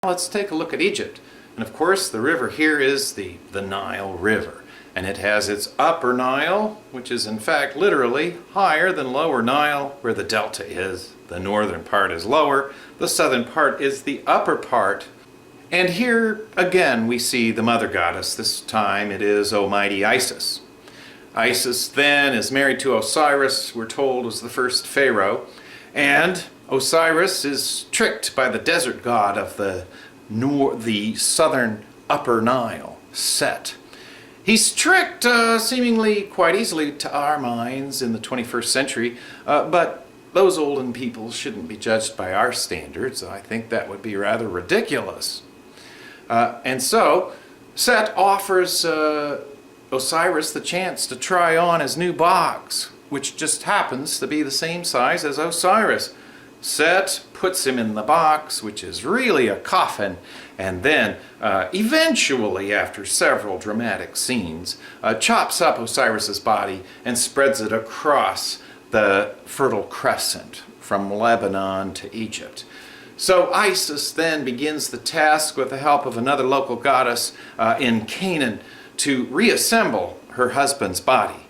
Let's take a look at Egypt. And of course, the river here is the Nile River. And it has its upper Nile, which is in fact literally higher than lower Nile, where the delta is. The northern part is lower, the southern part is the upper part. And here again we see the mother goddess. This time it is Almighty Isis. Isis then is married to Osiris, we're told was the first pharaoh. And Osiris is tricked by the desert god of the southern upper Nile, Set. He's tricked seemingly quite easily to our minds in the 21st century, but those olden people shouldn't be judged by our standards. I think that would be rather ridiculous. And so Set offers Osiris the chance to try on his new box, which just happens to be the same size as Osiris. Set puts him in the box, which is really a coffin, and then eventually, after several dramatic scenes, chops up Osiris's body and spreads it across the Fertile Crescent from Lebanon to Egypt. So Isis then begins the task with the help of another local goddess in Canaan to reassemble her husband's body.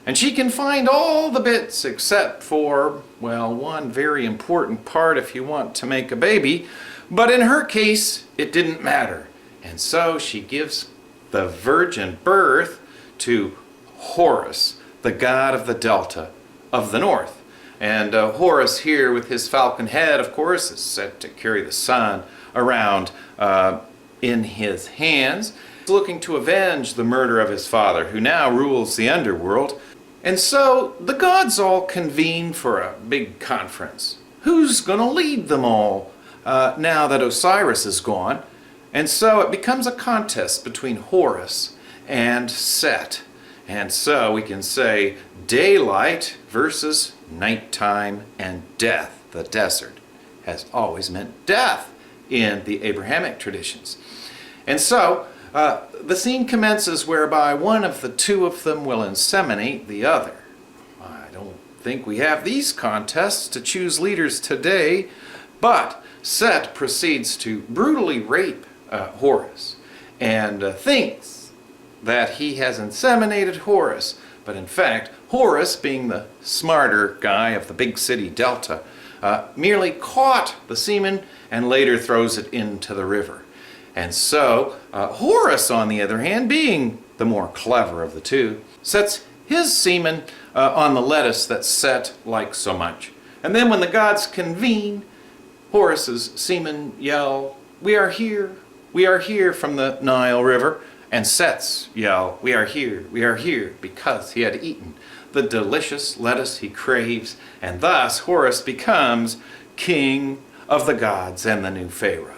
And she can find all the bits except for, well, one very important part if you want to make a baby. But in her case, it didn't matter. And so she gives the virgin birth to Horus, the god of the delta of the north. And Horus here with his falcon head, of course, is said to carry the sun around in his hands, looking to avenge the murder of his father, who now rules the underworld. And so the gods all convene for a big conference. Who's going to lead them all now that Osiris is gone? And so it becomes a contest between Horus and Set. And so we can say daylight versus nighttime and death. The desert has always meant death in the Abrahamic traditions. And so the scene commences whereby one of the two of them will inseminate the other. I don't think we have these contests to choose leaders today, but Set proceeds to brutally rape Horus and thinks that he has inseminated Horus, but in fact Horus, being the smarter guy of the big city delta, merely caught the semen and later throws it into the river. And so Horus, on the other hand, being the more clever of the two, sets his semen on the lettuce that Set likes so much. And then when the gods convene, Horus's semen yell, "We are here from the Nile River," and Set's yell, we are here," because he had eaten the delicious lettuce he craves, and thus Horus becomes king of the gods and the new pharaoh.